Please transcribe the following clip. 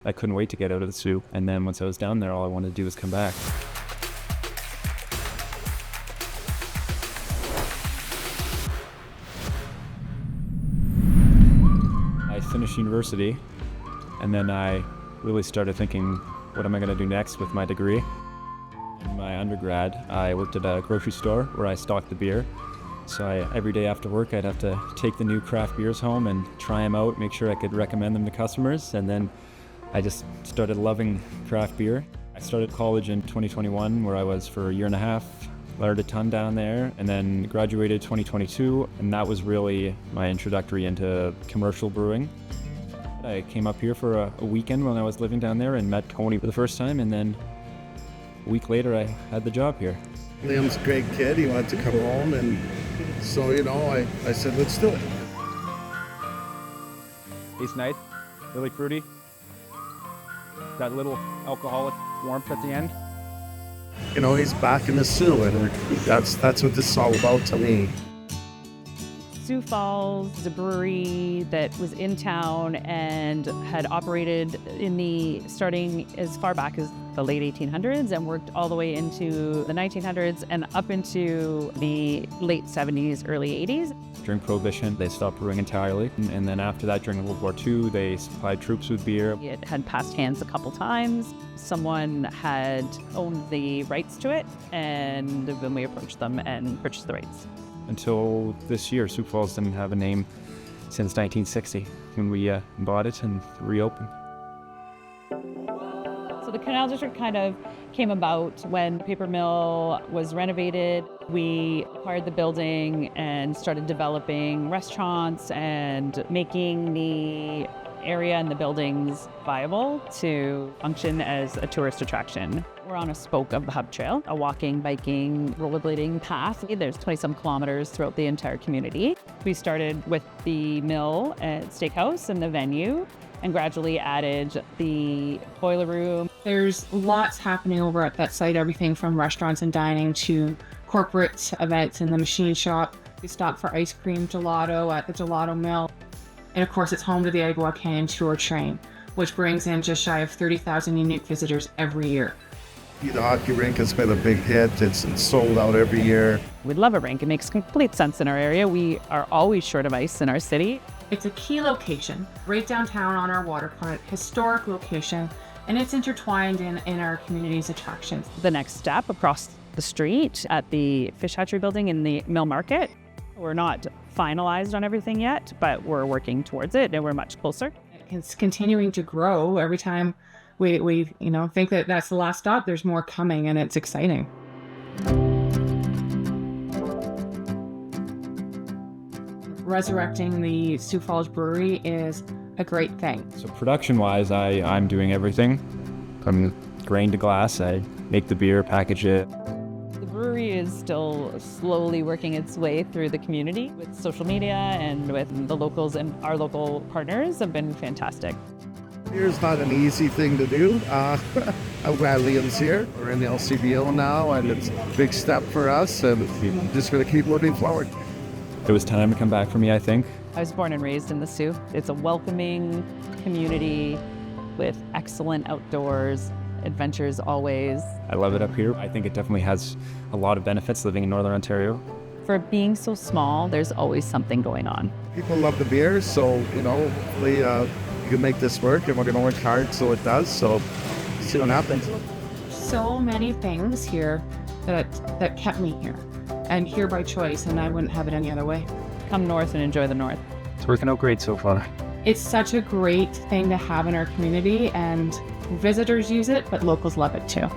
I couldn't wait to get out of the Sault, and then once I was down there, all I wanted to do was come back. I finished university, and then I really started thinking, what am I going to do next with my degree? In my undergrad, I worked at a grocery store where I stocked the beer. So every day after work, I'd have to take the new craft beers home and try them out, make sure I could recommend them to customers, and then I just started loving craft beer. I started college in 2021, where I was for a year and a half, learned a ton down there, and then graduated 2022, and that was really my introductory into commercial brewing. I came up here for a weekend when I was living down there and met Tony for the first time, and then a week later I had the job here. Liam's a great kid, he wanted to come home, and so, I said, let's do it. Tastes nice, really fruity. That little alcoholic warmth at the end. He's back in the Sault, and that's what this is all about to me. Sioux Falls is a brewery that was in town and had operated starting as far back as the late 1800s and worked all the way into the 1900s and up into the late 70s, early 80s. During Prohibition, they stopped brewing entirely. And then after that, during World War II, they supplied troops with beer. It had passed hands a couple times. Someone had owned the rights to it, and then we approached them and purchased the rights. Until this year, Sioux Falls didn't have a name since 1960, when we bought it and reopened. So the Canal District kind of came about when the paper mill was renovated. We acquired the building and started developing restaurants and making the area and the buildings viable to function as a tourist attraction. We're on a spoke of the hub trail, a walking, biking, rollerblading path. There's 20-some kilometers throughout the entire community. We started with the mill and steakhouse and the venue, and gradually added the boiler room. There's lots happening over at that site, everything from restaurants and dining to corporate events in the machine shop. We stop for ice cream gelato at the gelato mill. And of course, it's home to the Agawa Canyon Tour Train, which brings in just shy of 30,000 unique visitors every year. The hockey rink has been a big hit. It's sold out every year. We'd love a rink. It makes complete sense in our area. We are always short of ice in our city. It's a key location, right downtown on our waterfront, historic location, and it's intertwined in our community's attractions. The next step across the street at the fish hatchery building in the mill market. We're not finalized on everything yet, but we're working towards it and we're much closer. It's continuing to grow every time we think that that's the last stop. There's more coming, and it's exciting. Resurrecting the Sioux Falls Brewery is a great thing. So production-wise, I'm doing everything. From grain to glass, I make the beer, package it. The brewery is still slowly working its way through the community with social media and with the locals, and our local partners have been fantastic. Beer's not an easy thing to do. I'm glad Liam's here. We're in the LCBO now, and it's a big step for us, and just going to keep moving forward. It was time to come back for me, I think. I was born and raised in the Sault. It's a welcoming community with excellent outdoors, adventures always. I love it up here. I think it definitely has a lot of benefits living in Northern Ontario. For being so small, there's always something going on. People love the beer, so, hopefully you can make this work, and we're going to work hard so it does, so see what happens. So many things here that kept me here, and here by choice, and I wouldn't have it any other way. Come north and enjoy the north. It's working out great so far. It's such a great thing to have in our community, and visitors use it, but locals love it too.